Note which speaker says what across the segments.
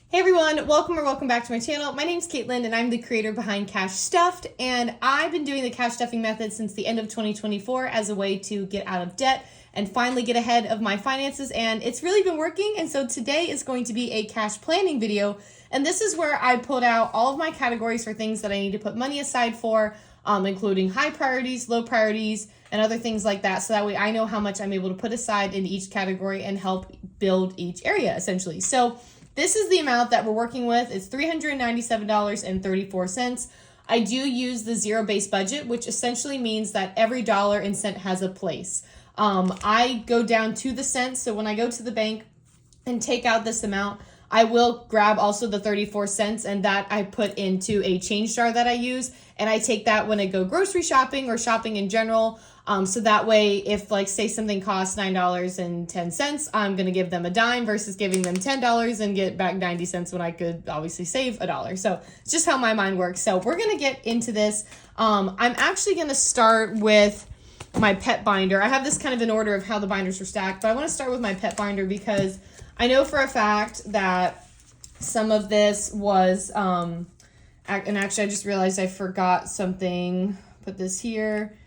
Speaker 1: Hey everyone, welcome back to my channel. My name's Caitlin and I'm the creator behind Cash Stuffed, and I've been doing the cash stuffing method since the end of 2024 as a way to get out of debt and finally get ahead of my finances, and it's really been working. And so today is going to be a cash planning video, and this is where I pulled out all of my categories for things that I need to put money aside for, including high priorities, low priorities, and other things like that, so that way I know how much I'm able to put aside in each category and help build each area essentially. So this is the amount that we're working with. It's $397.34. I do use the zero-based budget, which essentially means that every dollar and cent has a place. I go down to the cents, so when I go to the bank and take out this amount, I will grab also the 34 cents, and that I put into a change jar that I use, and I take that when I go grocery shopping or shopping in general. So that way, if like say something costs $9.10, I'm going to give them a dime versus giving them $10 and get back 90 cents when I could obviously save $1. So it's just how my mind works. So we're going to get into this. I'm actually going to start with my pet binder. I have this kind of in order of how the binders are stacked, but I want to start with my pet binder because I know for a fact that some of this was, and actually I just realized I forgot something. Put this here.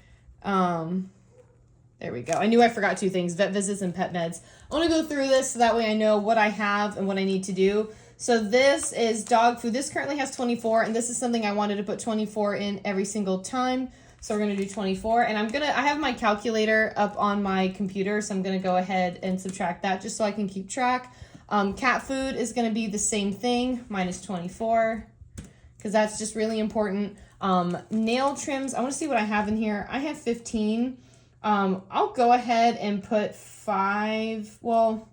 Speaker 1: There we go. I knew I forgot two things: vet visits and pet meds. I want to go through this so that way I know what I have and what I need to do. So this is dog food. This currently has 24, and this is something I wanted to put 24 in every single time. So we're going to do 24, and I have my calculator up on my computer, so I'm going to go ahead and subtract that just so I can keep track. Cat food is going to be the same thing, minus 24, because that's just really important. Nail trims, I want to see what I have in here. I have 15. I'll go ahead and put 5. Well,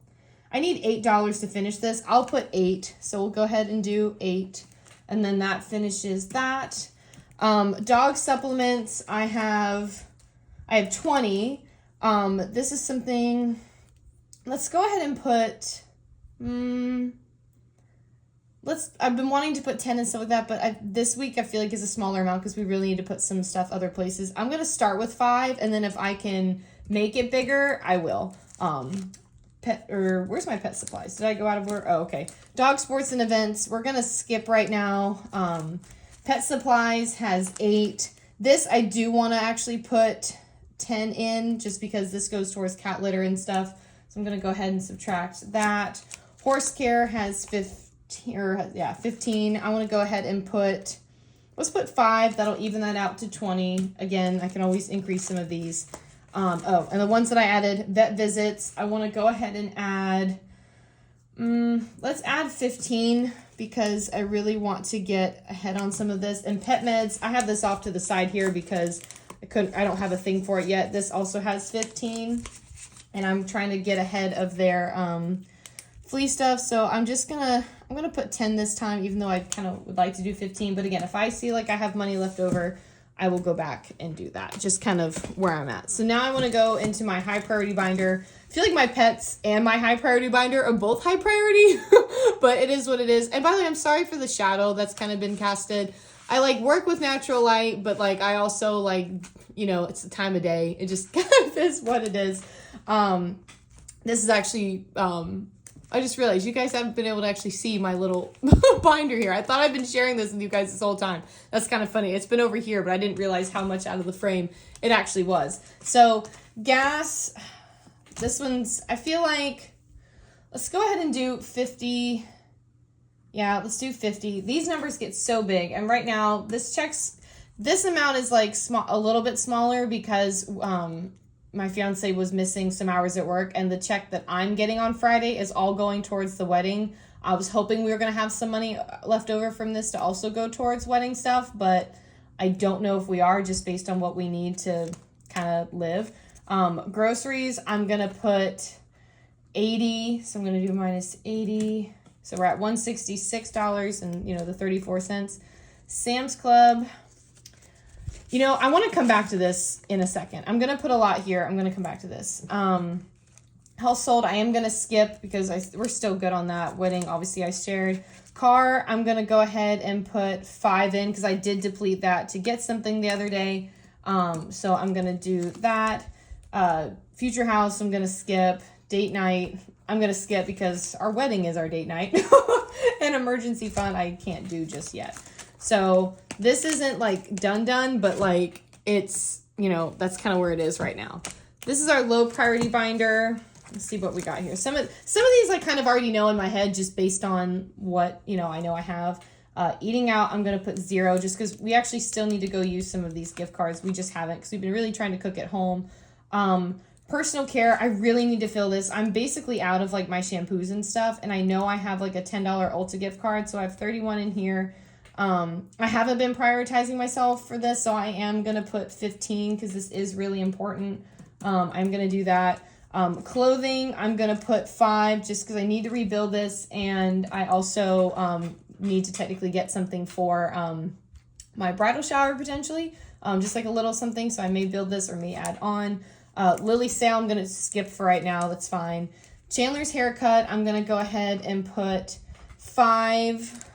Speaker 1: I need $8 to finish this. I'll put 8. So we'll go ahead and do 8. And then that finishes that. Dog supplements, I have 20. This is something, let's go ahead and put, I've been wanting to put 10 and stuff like that, but this week I feel like is a smaller amount because we really need to put some stuff other places. I'm going to start with 5, and then if I can make it bigger, I will. Where's my pet supplies? Did I go out of order? Oh, okay. Dog sports and events, we're going to skip right now. Pet supplies has 8. This I do want to actually put 10 in just because this goes towards cat litter and stuff. So I'm going to go ahead and subtract that. Horse care has 15. 15. I want to go ahead and let's put 5. That'll even that out to 20. Again, I can always increase some of these. And the ones that I added, vet visits, I want to go ahead and add, let's add 15 because I really want to get ahead on some of this. And pet meds, I have this off to the side here because I don't have a thing for it yet. This also has 15, and I'm trying to get ahead of their, flea stuff. So I'm gonna put 10 this time, even though I kind of would like to do 15. But again, if I see like I have money left over, I will go back and do that. Just kind of where I'm at. So now I want to go into my high priority binder. I feel like my pets and my high priority binder are both high priority, but it is what it is. And by the way, I'm sorry for the shadow that's kind of been casted. I like work with natural light, but like I also like, it's the time of day. It just kind of is what it is. This is actually, I just realized you guys haven't been able to actually see my little binder here. I thought I've been sharing this with you guys this whole time. That's kind of funny. It's been over here, but I didn't realize how much out of the frame it actually was. So gas, this one's, I feel like, let's go ahead and do 50. Yeah, let's do 50. These numbers get so big. And right now, this amount is like a little bit smaller because, my fiance was missing some hours at work, and the check that I'm getting on Friday is all going towards the wedding. I was hoping we were going to have some money left over from this to also go towards wedding stuff, but I don't know if we are, just based on what we need to kind of live. Groceries, I'm going to put 80. So I'm going to do minus 80. So we're at $166 and, the 34 cents. Sam's Club, I want to come back to this in a second. I'm going to put a lot here. I'm going to come back to this. Household, I am going to skip because we're still good on that. Wedding, obviously, I shared. Car, I'm going to go ahead and put 5 in because I did deplete that to get something the other day. So I'm going to do that. Future house, I'm going to skip. Date night, I'm going to skip because our wedding is our date night. an emergency fund I can't do just yet. So this isn't like done, but like it's, you know, that's kind of where it is right now. This is our low priority binder. Let's see what we got here. Some of these I kind of already know in my head just based on what, you know I have. Eating out, I'm going to put 0 just because we actually still need to go use some of these gift cards. We just haven't because we've been really trying to cook at home. Personal care, I really need to fill this. I'm basically out of like my shampoos and stuff, and I know I have like a $10 Ulta gift card, so I have 31 in here. I haven't been prioritizing myself for this, so I am going to put 15 because this is really important. I'm going to do that. Clothing, I'm going to put 5 just because I need to rebuild this, and I also need to technically get something for my bridal shower potentially, just like a little something, so I may build this or may add on. Lily's sale, I'm going to skip for right now, that's fine. Chandler's haircut, I'm going to go ahead and put 5.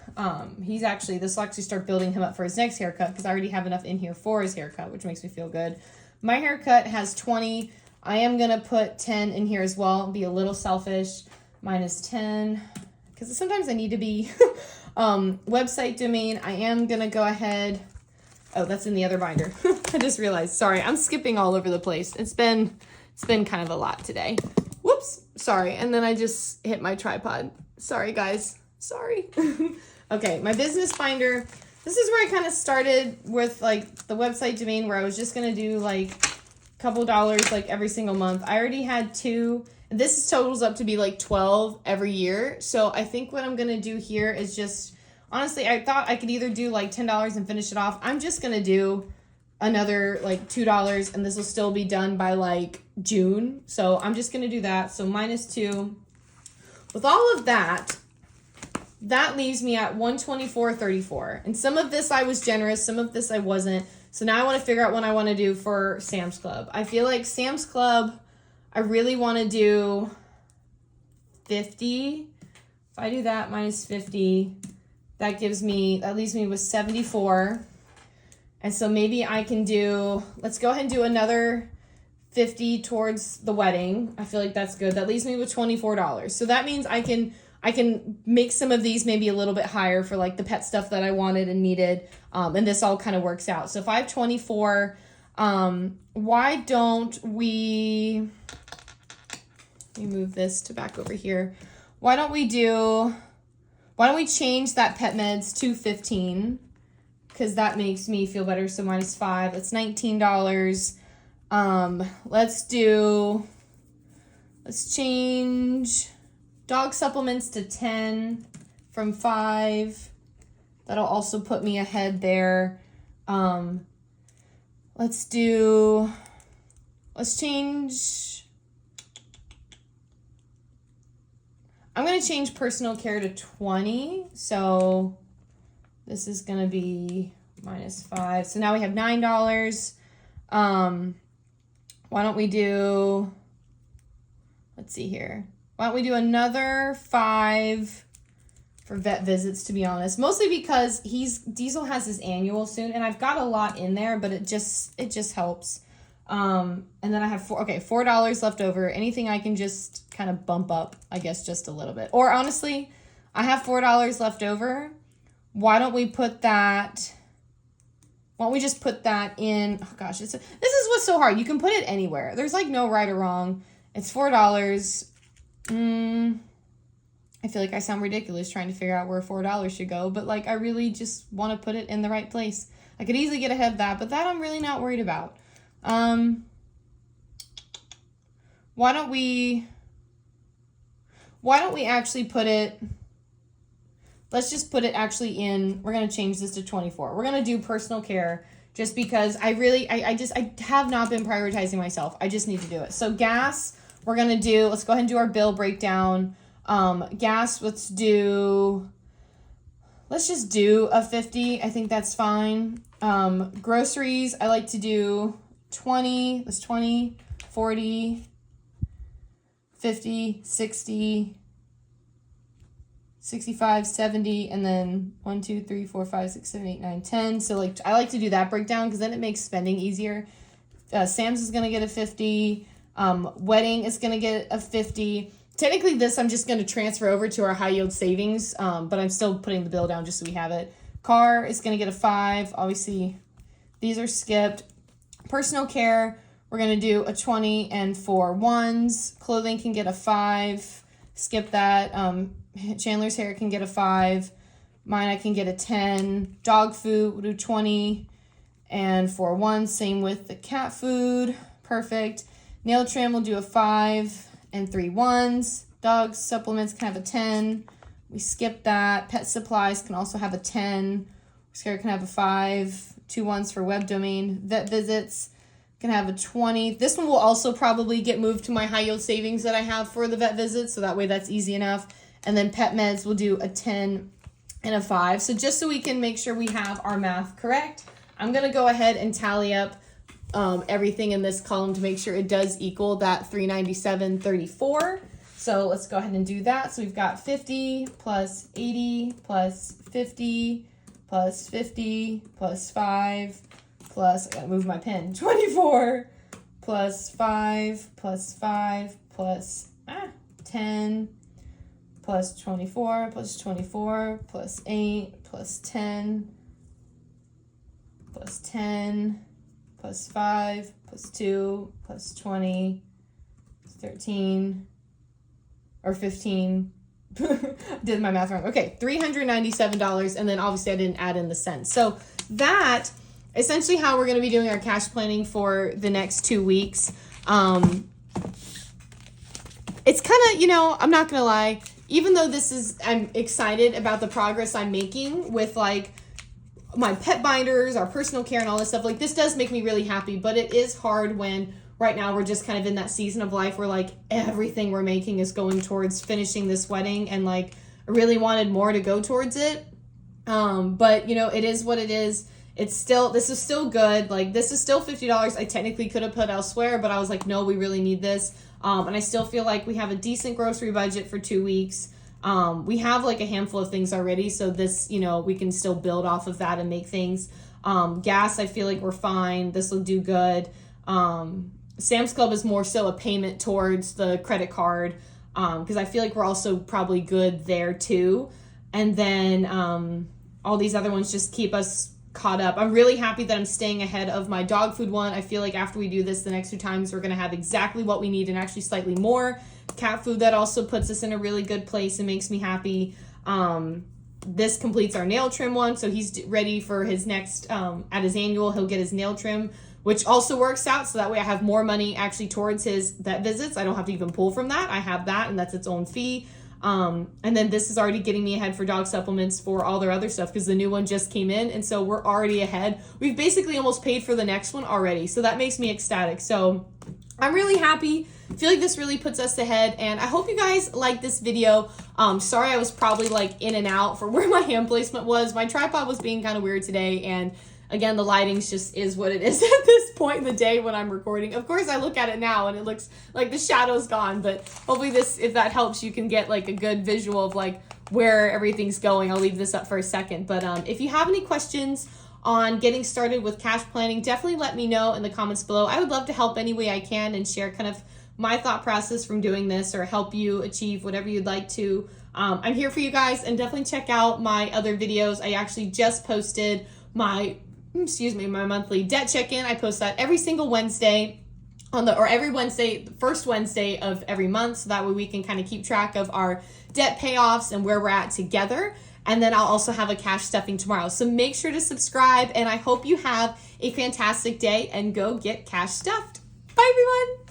Speaker 1: This will actually start building him up for his next haircut because I already have enough in here for his haircut, which makes me feel good. My haircut has 20. I am going to put 10 in here as well, be a little selfish. Minus 10, because sometimes I need to be. Website domain, I am going to go ahead. Oh, that's in the other binder. I just realized. Sorry, I'm skipping all over the place. It's been kind of a lot today. Whoops, sorry. And then I just hit my tripod. Sorry, guys. Sorry. Okay, my business binder. This is where I kind of started with like the website domain where I was just going to do like a couple dollars like every single month. I already had 2. This totals up to be like 12 every year. So I think what I'm going to do here is just, honestly, I thought I could either do like $10 and finish it off. I'm just going to do another like $2 and this will still be done by like June. So I'm just going to do that. So minus 2. With all of that, that leaves me at $124.34. And some of this I was generous, some of this I wasn't. So now I want to figure out what I want to do for Sam's Club. I feel like Sam's Club, I really want to do 50. If I do that minus 50, that leaves me with 74. And so maybe I can do, let's go ahead and do another 50 towards the wedding. I feel like that's good. That leaves me with $24. So that means I can make some of these maybe a little bit higher for like the pet stuff that I wanted and needed. And this all kind of works out. So if I have 24, why don't we move this to back over here. Why don't we change that pet meds to 15? Because that makes me feel better. So minus 5, that's $19. Let's change dog supplements to 10 from 5. That'll also put me ahead there. Let's change. I'm going to change personal care to 20. So this is going to be minus 5. So now we have $9. Why don't we do, let's see here. Why don't we do another 5 for vet visits, to be honest. Mostly because Diesel has his annual soon, and I've got a lot in there, but it just helps. And then I have $4 left over. Anything I can just kind of bump up, I guess, just a little bit. Or honestly, I have $4 left over. Why don't we just put that in? Oh gosh, this is what's so hard. You can put it anywhere. There's like no right or wrong. It's $4. I feel like I sound ridiculous trying to figure out where $4 should go, but like I really just want to put it in the right place. I could easily get ahead of that, but that I'm really not worried about. Why don't we actually put it, let's just put it actually in, we're going to change this to 24. We're going to do personal care just because I have not been prioritizing myself. I just need to do it. So gas, let's go ahead and do our bill breakdown. Gas, let's just do a 50. I think that's fine. Groceries, I like to do 20. That's 20, 40, 50, 60, 65, 70, and then 1, 2, 3, 4, 5, 6, 7, 8, 9, 10. So like I like to do that breakdown because then it makes spending easier. Sam's is going to get a 50. Wedding is going to get a 50. technically this I'm just going to transfer over to our high yield savings, but I'm still putting the bill down just so we have it. Car is going to get a 5. Obviously, these are skipped. Personal care, we're going to do a 20 and 4 ones. Clothing can get a 5. Skip that. Chandler's hair can get a 5. Mine, I can get a 10. Dog food, we'll do 20 and 4 ones. Same with the cat food. Perfect. Nail trim, we'll do a 5 and 3 ones. Dog supplements can have a 10. We skip that. Pet supplies can also have a 10. Scare can have a 5. 2 ones for web domain. Vet visits can have a 20. This one will also probably get moved to my high yield savings that I have for the vet visits, so that way that's easy enough. And then pet meds will do a 10 and a 5. So just so we can make sure we have our math correct, I'm going to go ahead and tally up everything in this column to make sure it does equal that $397.34. So let's go ahead and do that. So we've got 50 plus 80 plus 50 plus 50 plus 5 plus, I gotta move my pen, 24 plus 5 plus 5 plus 10 plus 24 plus 24 plus 8 plus 10 plus 10 plus 5 plus 2 plus 20 plus 13 or 15. Did my math wrong. Okay, $397, and then obviously I didn't add in the cents. So that essentially how we're going to be doing our cash planning for the next 2 weeks. It's kind of, you know, I'm not going to lie, even though I'm excited about the progress I'm making with like my pet binders, our personal care and all this stuff, like this does make me really happy, but it is hard when right now we're just kind of in that season of life where like everything we're making is going towards finishing this wedding, and like I really wanted more to go towards it. But you know, it is what it is. This is still good. Like this is still $50 I technically could have put elsewhere, but I was like, no, we really need this. And I still feel like we have a decent grocery budget for 2 weeks. We have like a handful of things already, so this, you know, we can still build off of that and make things. Gas, I feel like we're fine. This will do good. Sam's Club is more so a payment towards the credit card, because I feel like we're also probably good there too. And then all these other ones just keep us caught up. I'm really happy that I'm staying ahead of my dog food one. I feel like after we do this the next 2 times, we're going to have exactly what we need and actually slightly more. Cat food, that also puts us in a really good place and makes me happy. This completes our nail trim one, so he's ready for his next, at his annual, he'll get his nail trim, which also works out, so that way I have more money actually towards his vet visits. I don't have to even pull from that. I have that, and that's its own fee. And then this is already getting me ahead for dog supplements for all their other stuff, because the new one just came in, and so we're already ahead. We've basically almost paid for the next one already, so that makes me ecstatic. So I'm really happy. I feel like this really puts us ahead, and I hope you guys like this video. Sorry I was probably like in and out for where my hand placement was. My tripod was being kind of weird today, and again, the lighting's just is what it is at this point in the day when I'm recording. Of course, I look at it now and it looks like the shadow's gone, but hopefully this, if that helps, you can get like a good visual of like where everything's going. I'll leave this up for a second, but if you have any questions on getting started with cash planning, definitely let me know in the comments below. I would love to help any way I can and share kind of my thought process from doing this, or help you achieve whatever you'd like to. I'm here for you guys, and definitely check out my other videos. I actually just posted my monthly debt check-in. I post that every single Wednesday every Wednesday, the first Wednesday of every month, so that way we can kind of keep track of our debt payoffs and where we're at together. And then I'll also have a cash stuffing tomorrow. So make sure to subscribe, and I hope you have a fantastic day and go get cash stuffed. Bye everyone.